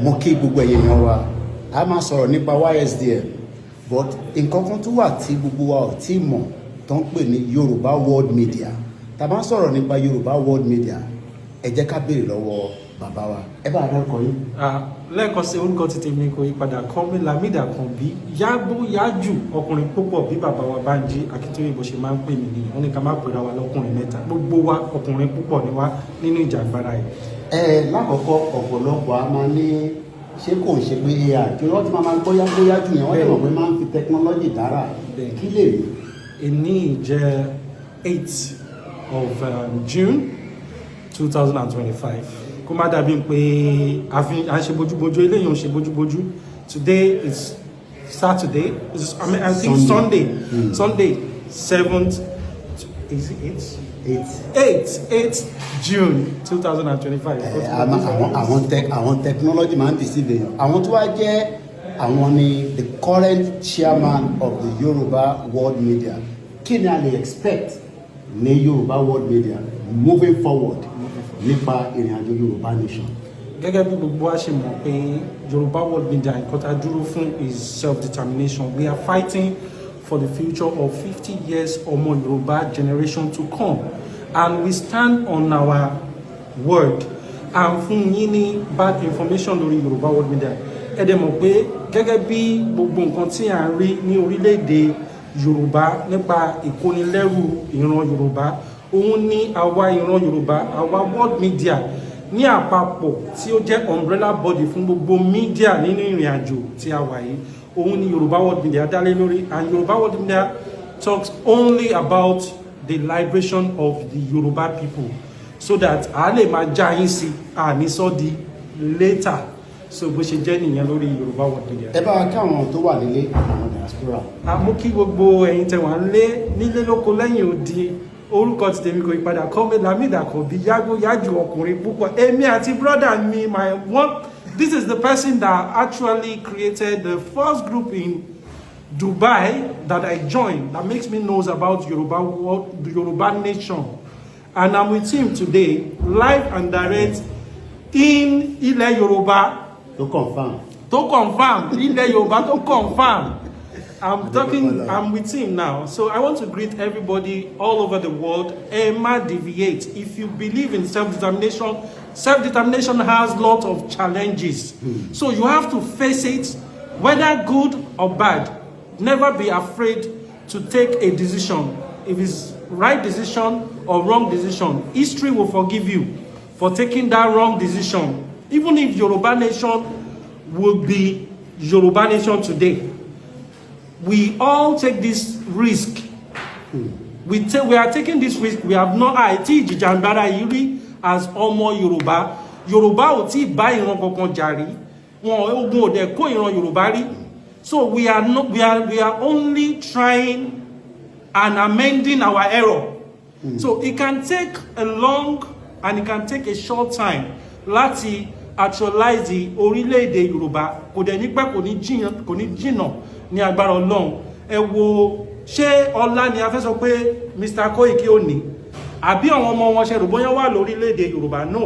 mo kí gbogbo ẹ̀yin èèyàn wa a máa sọ̀rọ̀ nípa YSDM but nǹkan kan tó wà tí gbogbo wa ò tí mọ̀ tó ń pè ní Yorùbá World Media tá bá ń sọ̀rọ̀ nípa Yorùbá World Media ẹ jẹ́ ká béèrè lọ́wọ́ bàbá wa ẹ bá dárúkọ yín. lẹ́ẹ̀kan sí orúkọ ti tèmi kò yí padà kọ́ mi Lamidi Àkànbí yágbó yájù ọkùnrin púpọ̀ bí bàbá wa Bánjí Akíntóyè bó ṣe máa ń pè mí nìyẹn wọ́n ní ká má pera wa lọ́kùnrin mẹ́ta gbogbo wa ọkùnrin púpọ̀ ni wá nínú ìjàgbara yìí. Lákọ̀ọ́kọ́ ọ̀pọ̀lọpọ̀ a máa ní ṣé kò ń ṣe pé AI kí wọ́n ti máa gbóyá jù yẹn wọ́n dẹ̀ mọ̀ pé máa ń fi technology dára kí lè rí. Èní jẹ́ 8th of June 2025 kó má dàbí pé à ń ṣe bójúbójú eléyìí ò ń ṣe bójúbójú. Today is Saturday, I think Sunday. Sunday 7th, is it 8th June 2025. àwọn technology máa ń deceive èèyàn. Àwọn tó wá jẹ́ àwọn ni the current chairman of the Yoruba World Media. Kí ni a lè expect ní Yoruba World Media moving forward nípa ìrìn àjò Yorùbá Nation? Gẹ́gẹ́ bí gbogbo wa ṣe mọ̀ pé Yoruba World Media nǹkan tá a dúró fún is self-determination. We are fighting for the future of 50 years or more Yoruba generation to come, and we stand on our word. And fún yín ní bad information lórí Yoruba World Media ẹ dẹ̀ mọ̀ pé gẹ́gẹ́ bí gbogbo nǹkan tí à ń rí ní orílẹ̀-èdè Yorùbá nípa ìkónilẹ́rù ìran Yorùbá òun ní àwa ìran Yorùbá àwa World Media ní àpapọ̀ tí ó jẹ́ umbrella body fún gbogbo media nínú ìrìn àjò tí a wà yìí òun ni Yoruba World Media dálé lórí, and Yoruba World Media talks only about the liberation of the Yoruba people so that a lè máa já yín sí àní sọ di later. So bó ṣe jẹ́ nìyẹn lórí Yoruba World Media. Ẹ bá wa kí àwọn tó wà nílé àwọn diaspora. Mo kí gbogbo ẹ̀yin tẹ́ wà nílé lóko lẹ́yìn odi. Orúkọ ti tèmi kò yí padà kọ́ mi Lamidi Àkànbí yágbó yájù ọkùnrin púpọ̀. Èmi àti brother mi this is the person that actually created the first group in Dubai that I joined that makes me knows about Yoruba world, the Yoruba nation. And I'm with him today, live and direct in Ilẹ̀ Yoruba. To confirm. Ilẹ̀ Yoruba to confirm. I'm with him now. So I want to greet everybody all over the world. Emma deviate. If you believe in self-determination, self-determination has lots of challenges. So you have to face it, whether good or bad. Never be afraid to take a decision. If it's right decision or wrong decision, history will forgive you for taking that wrong decision. Even if Yoruba Nation will be Yoruba Nation today, we all take this risk. We are taking this risk. We have not Jijambara Yiri as Omo Yoruba. Yoruba ò tí bá ìran kankan jà rí. Wọn ogun ò dẹ̀ kó ìran Yoruba rí. So we are only trying and amending our error. So it can take a long and it can take a short time láti actualize the orílẹ̀-èdè Yorùbá. Kò dẹ̀ ní pẹ́ kò ní jìnnà ní agbára Ọlọ́run. Ẹ wo ṣé ọlá ni a fẹ́ sọ pé Mr. Koiki ò ní àbí àwọn ọmọ wọn ṣe rò bóyá wà lórílẹ̀-èdè Yorùbá náà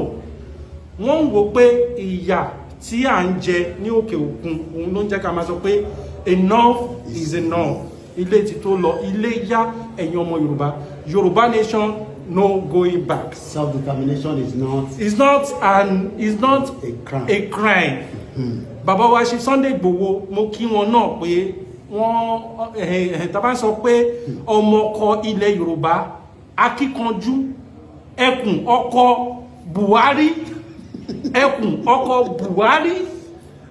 wọ́n ń wò pé ìyà tí à ń jẹ ní òkè òkun òun ló ń jẹ́ ká máa sọ pé enough is enough. Ilé ti tó lọ, ilé yá ẹ̀yin ọmọ Yorùbá. Yoruba Nation no going back. Self-determination is not a crime. Bàbá wa ṣe Sunday Igboho mo kí wọn náà pé wọ́n tá bá sọ pé ọmọkọ ilẹ̀ Yorùbá akíkanjú ẹkùn ọkọ Buhari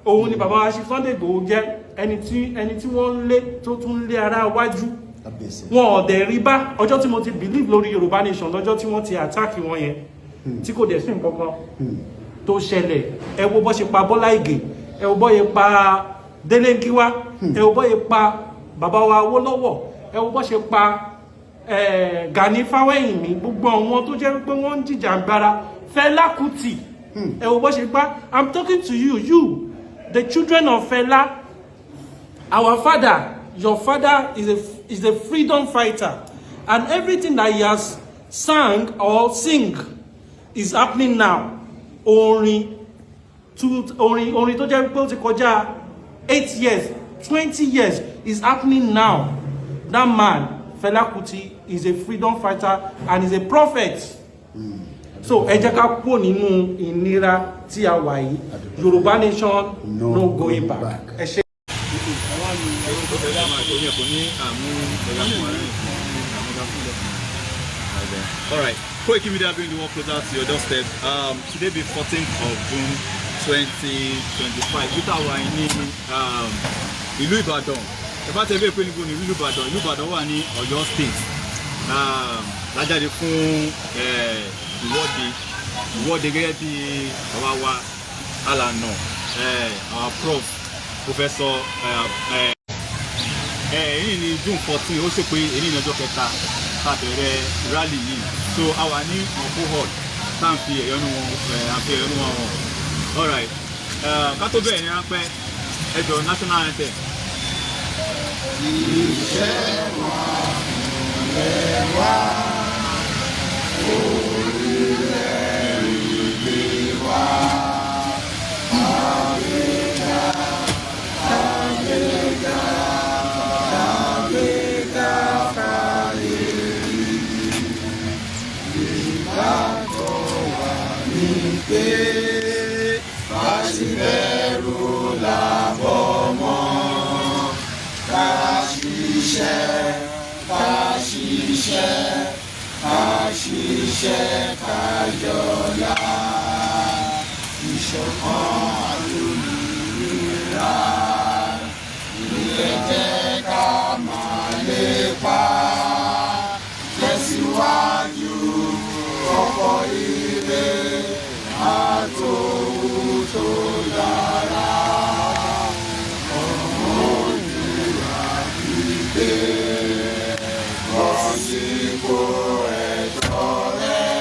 òun ni bàbá wa ṣe Sunday Igboho jẹ́ ẹni tí wọ́n lé tó tún lé ara wájú wọn ọ̀dẹ̀ rí bá ọjọ́ tí mo ti believe lórí Yorùbá Nation lọ́jọ́ tí wọ́n ti attack wọn yẹn tí kò dẹ̀ sí nǹkan kan tó ṣẹlẹ̀. Ẹ wo bó ṣe pa Bọ́lá Ìgè, ẹ wo bó ṣe pa Délé Nkíwá, ẹ wo bó ṣe pa bàbá wa Awólọ́wọ̀, ẹ wo bó ṣe pa Gani Fáwẹ́hìnmí, gbogbo àwọn tó jẹ́ pé wọ́n ń jìjàgbara Fẹlá Kútì, ẹ wo bó ṣe pa. I'm talking to you the children of Fẹlá. Our father, your father is a freedom fighter, and everything that he has sang or sing is happening now. Orin orin tó jẹ́ pé ó ti kọjá 8 years 20 years is happening now. That man Fela Kuti is a freedom fighter and is a prophet. So ẹ jẹ́ ká kúrò nínú ìnira tí a wà yìí. Yoruba nation no going back. Ẹ ṣé. All right. Quick media bring the one closer to your doorstep. Today be 14th of June 2025. Peter wà ní ìlú Ibadan. Ẹ bá tẹ̀lé pé níbo ní ìlú Ibadan. Ìlú Ibadan wà ní Ọ̀yọ́ State. Lájáde fún ìwọ́de gẹ́gẹ́ bí ọba wa alànà our prof professor èyí ní June 14 ó ṣe pé èyí ní ọjọ́ kẹta tàbẹ̀rẹ̀ rally yìí so a wà ní ọ̀pọ̀ hall tá à ń fi ẹ̀yọ́nú wọn hàn. All right, ká tó bẹ̀rẹ̀ ní ráńpẹ́ ẹjọ́ national anthem. Iṣẹ́ wa ilẹ̀ wa orílẹ̀-èdè wa àgbéga àgbéga àgbéga fàyè ìgbàgbọ́ wa ní pé fàṣìbẹ̀rù làbọ̀ mọ́ ká ṣiṣẹ́ ká yọ̀lá ìṣọ̀kan àlòmìnira ilé jẹ́ ká máa lépa tẹ̀síwájú ọ̀pọ̀ ire àtòwú tó dára ọmọ òdùrà gbígbé lọ sípò ẹ̀tọ́ rẹ̀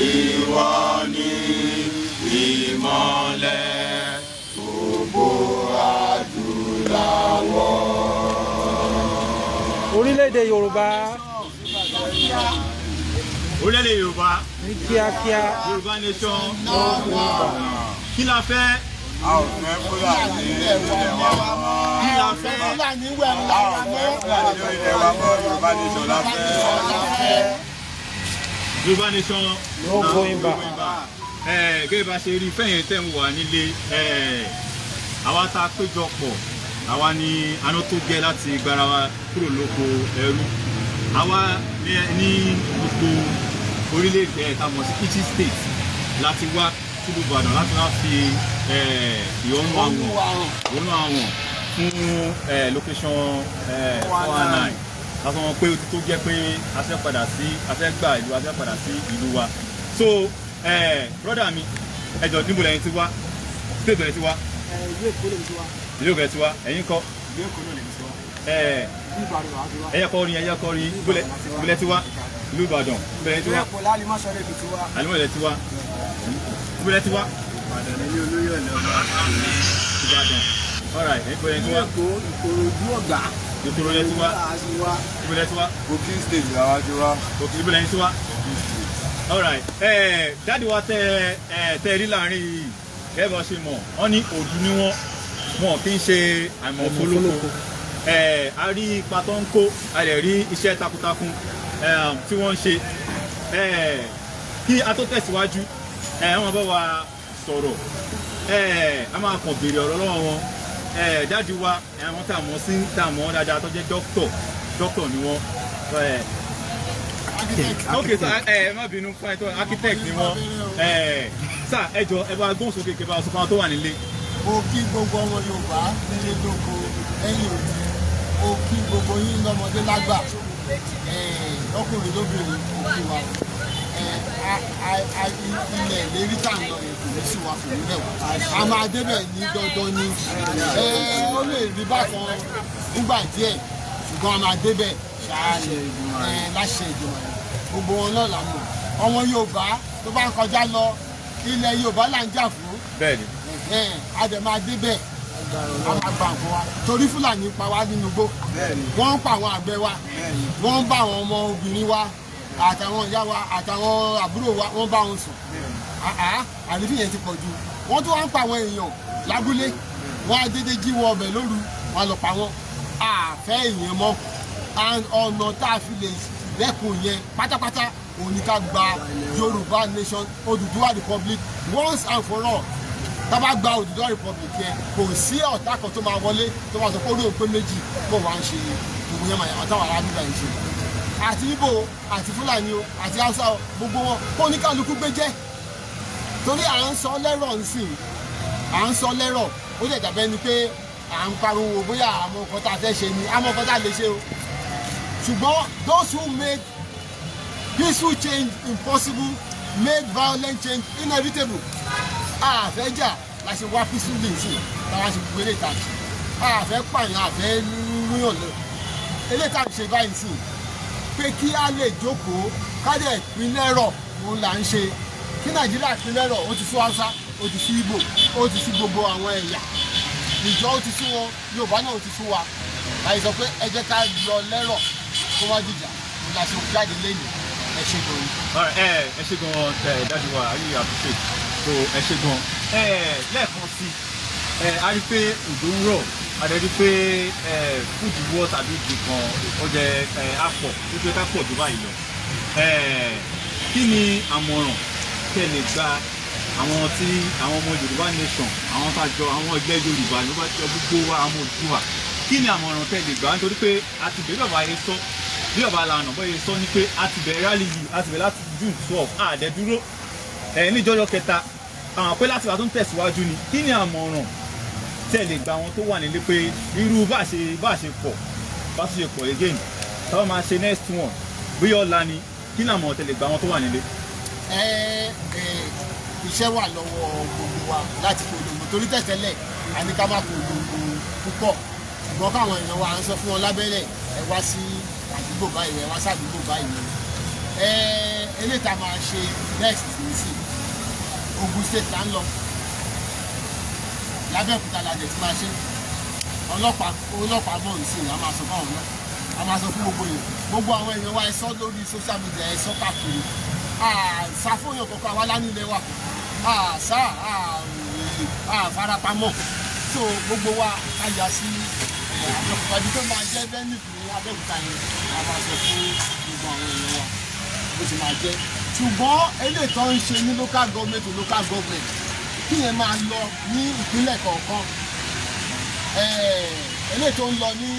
ìwọ ni ìmọ́lẹ̀ gbogbo adúláwọ̀. Orílẹ̀-èdè Yorùbá. Orílẹ̀-èdè Yorùbá. Ní kíákíá. Yorùbá nation. Kí la fẹ́? A ò fẹ́ Fúlàní ilẹ̀ wa mọ́. Kí la fẹ́? Fúlàní ilẹ̀ wa mọ́. Yorùbá nation la fẹ́. Yorùbá nation no going back. Gẹ́gẹ́ bá ṣe rí fẹ́yìn tẹ́ ń wà nílé àwa tá a péjọ pọ̀ àwa ni àná tó gẹ́ láti gbára wa kúrò lóko ẹrú àwa ní gbogbo orílẹ̀-èdè ẹ̀tàmọ̀ sí each state láti wá sílùú Ìbàdàn láti wá fi ìhónú àwọn fún location 419 láti wọn pé ó ti tó jẹ́ pé a fẹ́ padà sí ìlú wa so brother mi ẹjọ níbo lẹ́yìn ti wá state bẹ̀rẹ̀ ti wá ìlú Èkó ti wá ẹ̀yin kọ́ ẹ̀yẹ kọ́ rin ìbúlẹ̀ ti wá ìlú Ìbàdàn ìbúlẹ̀ ti wá àlùmọ̀lẹ̀ ti wá ìbúlẹ̀ ti wá Ìbàdàn alright ìbúlẹ̀ ti wá Ìkòròdú Ọ̀gá ìbúlẹ̀ ti wá ìbúlẹ̀ ti wá Booking stage làwọn ti wá ìbúlẹ̀ ti wá alright dáàdi wa tẹ rí láàrin yìí ẹ bá ṣe mọ̀ wọ́n ní òdù ni wọ́n kì í ṣe àìmọ̀ fólókó a rí ipa tó ń kó a lè rí iṣẹ́ takuntakun tí wọ́n ń ṣe kí a tó tẹ̀síwájú wọ́n bá wa sọ̀rọ̀ a máa kàn béèrè ọ̀rọ̀ lọ́wọ́ wọn dáàdi wa àwọn tá a mọ̀ dáadáa tó jẹ́ dókítọ̀ ni wọ́n ok sir ẹ má bínú fún ẹ tó architect ni wọn sir ẹ jọ ẹ bá gbóhùn sókè kẹfà ọsùn kan tó wà nílé. mo kí gbogbo ọmọ Yorùbá nílé gbogbo ẹ̀yin òbí mo kí gbogbo yín lọ́mọdé lágbà ọkùnrin lóbìnrin òkú wa ilẹ̀ ìlérí tá à ń lọ èkó ní sí wa kò ní lẹ̀ wá a máa débẹ̀ ní dandan ni ó lè rí bákan nígbà díẹ̀ ṣùgbọ́n a máa débẹ̀ láṣẹ ìjọba gbogbo wọn náà là mọ̀ ọmọ Yorùbá tó bá ń kọjá lọ ilẹ̀ Yorùbá là ń jà fún a dẹ̀ máa débẹ̀ a máa gbà nǹkan wa torí Fúlàní pa wá nínú igbó wọ́n ń pa àwọn àgbẹ̀ wa wọ́n ń bá àwọn ọmọ obìnrin wa àtàwọn ìyá wa àtàwọn àbúrò wa wọ́n bá wọn sùn àrífín yẹn ti pọ̀ jù wọ́n tún wá ń pa àwọn èèyàn lábúlé wọ́n á dédé jí wọ ọbẹ̀ lóru wọ́n á lọ pa wọ́n àfẹ́ èèyàn mọ́ ọ̀nà tá a fi lè dẹ́kun yẹn pátápátá òun ni ká gba Yorùbá nation Odùduwà republic once and for all tá a bá gba Odùduwà republic yẹn kò sí ọ̀tá kan tó máa wọlé tó máa sọ pé ó rí òpé méjì kó wàá ń ṣe gbogbo yẹn màá táwọn ará bíbá yìí ṣe àti Ìgbò àti Fúlàní o àti Haúsá o gbogbo wọn kó oníkálukú gbé jẹ́ torí à ń sọ lẹ́rọ̀ nsìn à ń sọ lẹ́rọ̀ ó lè dàbẹ́ ni pé à ń pariwo bóyá àmọ́ nǹkan tá a fẹ́ ṣe ni àmọ́ nǹkan tá a lè ṣe o ṣùgbọ́n those who made peaceful change impossible made violent change inevitable àfẹ́jà la ṣe wá peaceful lè ṣe táwa ṣe gbogbo eléyìí tàbí àfẹ́ pààyàn àfẹ́ múyàn lọ eléyìí tàbí ṣe báyìí sí pé kí á lè jókòó ká dẹ̀ ìpínlẹ̀ rọ̀ òun là ń ṣe kí Nàìjíríà ìpínlẹ̀ rọ̀ ó ti sú Haúsá ó ti sú Ìgbò ó ti sú gbogbo àwọn ẹ̀yà ìjọ ó ti sú wọn Yorùbá náà ó ti sú wa láì sọ pé ẹ jẹ́ ká lọ lẹ́rọ̀ kó wá dìjà òun la ṣe jáde lẹ́yìn ẹ ṣe gan. ẹ ṣe gan dájú wa ayé appreciate so ẹ ṣe gan lẹ́ẹ̀kan sí a rí pé òjò ń rọ̀ a rí pé food wọ́ tàbí ìdì kan ó jẹ́ àpọ̀ ó jẹ́ ká pọ̀ jù báyìí lọ kí ni àmọ̀ràn tẹ́ lè gba àwọn tí àwọn ọmọ Yorùbá nation àwọn tàjọ àwọn ẹgbẹ́ Yorùbá ló bá jọ gbogbo wa àwọn Oòduà kí ni àmọ̀ràn tẹ́ lè gbà nítorí pé a ti bẹ̀rẹ̀ bàbá yẹn sọ bí ọba lànà bọ́ yẹn sọ ni pé a ti bẹ̀rẹ̀ rally yìí a ti bẹ̀rẹ̀ láti June 12 àdẹ́dúró níjọ́jọ́ kẹta àwọn pé láti wà tó ń tẹ̀síwájú ni kí ni àmọ̀ràn tẹ́ lè gba àwọn tó wà nílé pé irú bá ṣe pọ̀ again táwọn máa ṣe next one bí ọ̀la ni kí ni àmọ̀ràn tẹ́ lè gba àwọn tó wà nílé. Iṣẹ́ wà lọ́wọ́ gbogbo wa láti polongo torí tẹ̀tẹ̀lẹ̀ a ní ká má polongo púpọ̀ ṣùgbọ́n káwọn èèyàn wa ń sọ fún wọn lábẹ́lẹ̀ ẹ wá sí àdúgbò báyìí ẹ wá sí àdúgbò báyìí eléyìí tá a máa ṣe next sí Ògùn state là ń lọ lábẹ́òkúta la jẹ̀ tí máa ṣe ọlọ́pàá mọ̀ sí i a máa sọ fún àwọn náà a máa sọ fún gbogbo àwọn èèyàn wa ẹ sọ lórí social media ẹ sọ káàkiri àṣàfihàn kankan àwa lánìlẹ̀ wa àfarapamọ́ so gbogbo wa ká yà sí Abẹ́òkúta ibi tó máa jẹ́ venue ní Abẹ́òkúta yẹn a máa sọ fún gbogbo àwọn èèyàn wa bó ti máa jẹ́ ṣùgbọ́n eléyìí tó ń ṣe ní local government to local government kí yẹn máa lọ ní ìpínlẹ̀ kọ̀ọ̀kan eléyìí tó ń lọ ní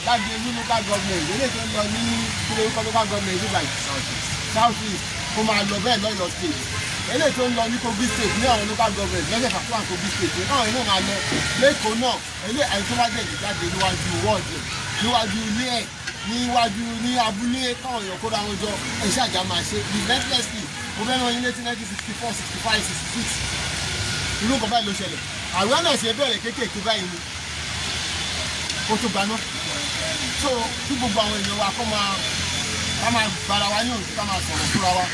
láti ní local government eléyìí tó ń lọ ní local government nígbà south east kó máa lọ bẹ́ẹ̀ lọ́yọ̀ state eléyìí tó ń lọ ní Kogi state ní àwọn local government lẹ́gbẹ̀ẹ́ fàfún àwọn Kogi state náà iná máa lọ lẹ́kọ̀ọ́ náà eléyìí àyè tó bá jẹ́ ìjáde níwájú wọ́ọ̀dù níwájú ilé ẹ̀ níwájú ní abúlé káwọn èèyàn kóra wọn jọ iṣẹ́ àjà máa ṣe relentlessly mo fẹ́ ràn yín létí 1964 65 66 irú nǹkan báyìí ló ṣẹlẹ̀ awareness yẹn bẹ̀rẹ̀ kéékèèké báyìí ni kó tó gbaná so kí gbogbo àwọn èèyàn wa kó máa ká máa bára wa ní òǹtí ká máa sọ̀rọ̀ fúnra wa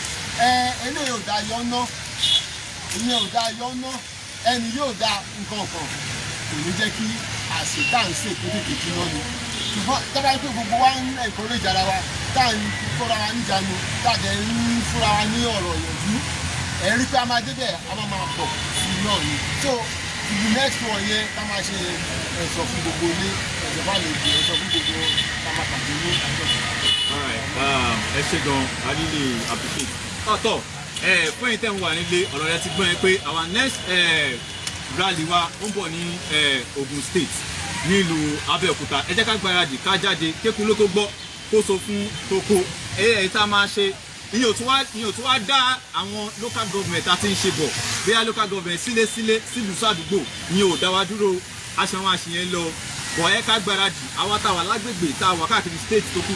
eléyìí ò dá yọ́nà ìyẹn ò dá yọ́nà ẹni yóò dá nǹkan kan kò ní jẹ́ kí àṣetánṣe kékeré náà ni ṣùgbọ́n tábà pé gbogbo wa ń encourage ara wa tá à ń kóra wa níjànú tá à dẹ̀ ń fúnra wa ní ọ̀rọ̀ ìyànjú ẹ̀rí pé a máa débẹ̀ a máa pọ̀ sí náà ni so the next one yẹn ká máa ṣe ẹ̀sọ̀ fún gbogbo ilé ẹ̀sọ̀ bá lè di ẹ̀sọ̀ fún gbogbo ká máa pàdé ní àjọṣe. ẹ ṣe gan I really appreciate ọ̀tọ̀ fún ẹ̀yin tẹ́ ń wà nílé ọ̀rọ̀ rẹ ti gbọ́n ẹ pé our next rally wa ó ń bọ̀ ní Ogun State nílùú Abẹ́òkúta ẹ jẹ́ ká gbáradì ká jáde kékun ló tó gbọ́ kó so fún toko èyí tá a máa ṣe ìyẹn ò tún wá dá àwọn local government tá a ti ń ṣe bọ̀ bóyá local government sílé sílùú sàdúgbò ìyẹn ò dá wa dúró aṣọ àwọn àṣìyẹn lọ bọ̀ ẹ ká gbáradì àwa tá a wà lágbègbè tá a wà káàkiri state tó kù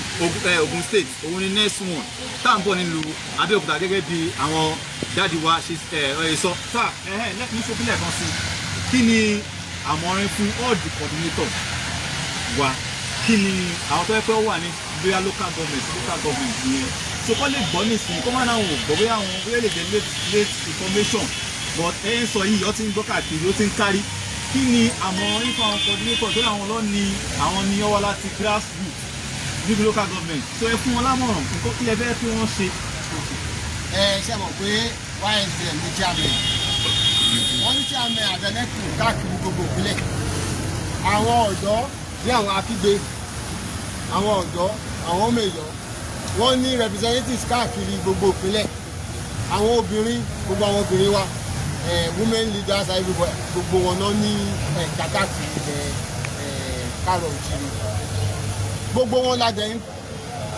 Ogun State òun ni next one tá à ń bọ̀ nílùú Abẹ́òkúta gẹ́gẹ́ bí àwọn dáàdi wa ṣe sọ tá ní ṣókílẹ̀ kan sí kí ni àmọ̀rin fún all the coordinator wa kí ni àwọn tó yẹ pé ó wà ní bóyá local government yẹn so kọ́ lè gbọ́ nísìnyí kó má náà wò gbọ́ bóyá àwọn bóyá lè jẹ́ late information but ẹ ń sọ yìí ó ti ń gbọ́ káàkiri ó ti ń kárí kí ni àmọ̀rin fún àwọn coordinator tó àwọn lọ ní àwọn ní ọwọ́ láti grassroots níbi local government so ẹ fún wọn lámọ̀ràn nǹkan kí ẹ fẹ́ kí wọ́n ṣe. ṣe mọ̀ pé ysdm ní germany wọ́n ní chairman àtẹlẹ́kùn káàkiri gbogbo ìpínlẹ̀ àwọn ọ̀dọ́ ní àwọn akígbe àwọn ọ̀dọ́ àwọn mẹ́yọ̀ wọ́n ní representatives káàkiri gbogbo ìpínlẹ̀ àwọn obìnrin gbogbo àwọn obìnrin wa women leaders everybody gbogbo wọn náà ní ẹ̀ka káàkiri kárọ̀ òjìrì gbogbo wọn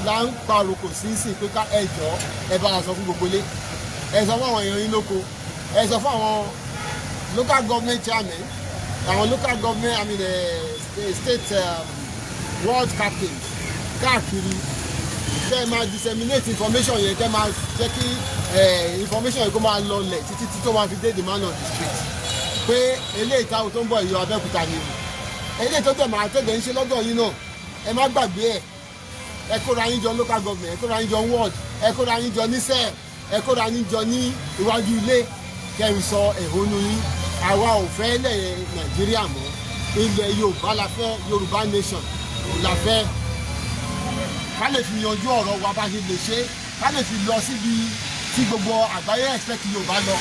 la ń paroko sí pé ká ẹjọ́ ẹ bá sọ fún gbogbo ilé ẹ sọ fún àwọn èèyàn yín lóko ẹ sọ fún àwọn local government chairman àwọn local government state world captains káàkiri kẹ́ ẹ máa disseminate information yẹn kẹ́ ẹ máa jẹ́ kí information yẹn kó máa lọlẹ̀ títí tó máa fi dé the man of the street pé eléyìí táwọn tó ń bọ̀ ìyọ Abẹ́òkúta ni eléyìí tó tẹ̀ máa tẹ̀lé ń ṣe lọ́dọ̀ yín náà ẹ má gbàgbé ẹ kóra yín jọ local government ẹ kóra yín jọ ward ẹ kóra yín jọ ní sẹ́ẹ̀ ẹ kóra yín jọ ní iwájú ilé kẹ́ ń sọ ẹ̀hónú yín àwa ò fẹ́ ilẹ̀ Nàìjíríà mọ́ ilẹ̀ Yorùbá la fẹ́ Yorùbá nation la fẹ́ ká lè fi yanjú ọ̀rọ̀ wa bá ṣe lè ṣe ká lè fi lọ síbi tí gbogbo àgbáyé expect Yorùbá lọ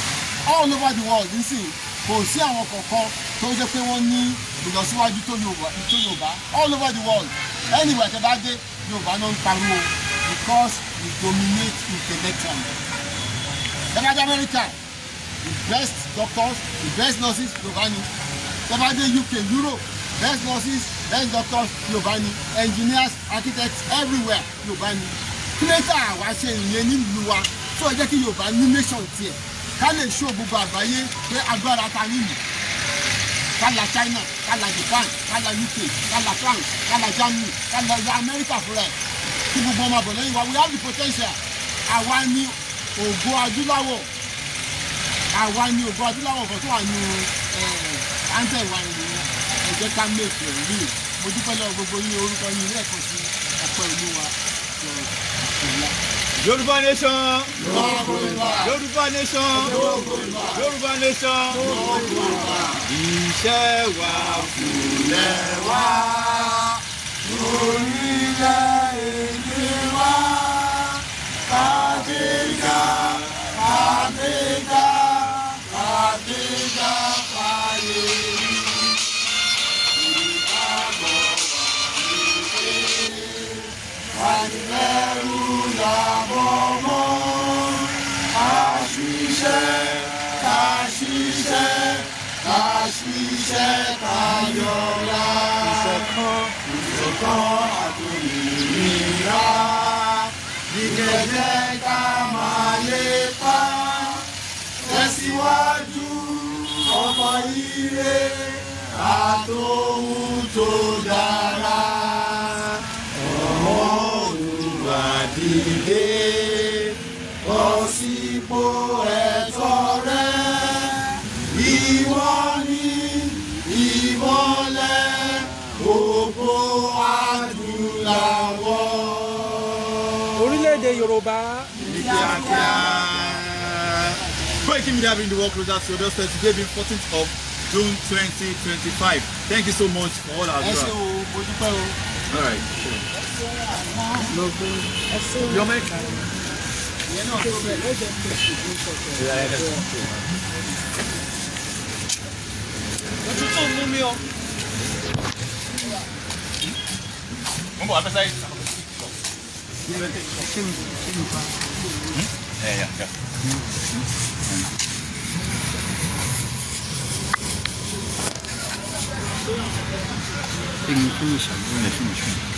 all over the world nísìnyí kò sí àwọn kọ̀ọ̀kan tó jẹ́ pé wọ́n ní ìlọsíwájú tó Yorùbá all over the world anywhere tẹ́ bá dé Yorùbá náà ń pariwo because we dominate intellectually. Tẹ́ bá dé America the best doctors the best nurses Yorùbá ni. Tẹ́ bá dé UK Europe best nurses best doctors Yorùbá ni. Engineers architects everywhere Yorùbá ni. kílẹ̀tà àwa ṣe ìyẹn nílùú wa tó jẹ́ kí Yorùbá ní nation tiẹ̀ ká lè ṣó gbogbo àgbáyé pé agbára ta nílùú ká la China ká la Japan ká la UK ká la France ká la Germany ká la America fúnra ẹ̀ kí gbogbo ọmọ àbọ̀ lẹ́yìn wa we have the potential àwa ní ògo adúláwọ̀ àwa ní ògo adúláwọ̀ kan tó wà ní anthem wa nìyẹn ẹ jẹ́ ká mèkì ẹ̀ rí mo dúpẹ́ lọ́wọ́ gbogbo yín orúkọ yín lẹ́ẹ̀kan sí ọ̀pọ̀ ìlú wa Yoruba nation. Yoruba nation. Yoruba nation. Iṣẹ́ wa fúnlẹ̀ wá. Orílẹ̀-èdè wa. Kàdéga, kàdéga, kàdéga fàyè. Ìgbàgbọ́ wà ní ẹrú làbọ̀ mọ́. Kàṣiṣẹ́ kayọ̀lá. Ìṣọ̀kan àtòmìnira. Ìkẹ̀jẹ́ ká máa lépa. Tẹ̀síwájú ọmọ ire àtòhun tó dára. Ọmọ Olúwa dìde bọ́ sípò ẹ̀tọ́ rẹ. Ìwọ ni ìmọ́lẹ̀ gbogbo adúláwọ̀. Orílẹ̀-èdè Yorùbá. Breaking media bring the world closer to your doorstep today being 14th of June 2025. Thank you so much for all our work. ẹ ṣé o mo dúpẹ́ o. All right. Sure. Your mic. ìyẹn náà tó bẹ̀ lọ́jọ́ Òtútù mú mi o. Mo bọ̀ afẹ́sáyé. Yeah. Finish.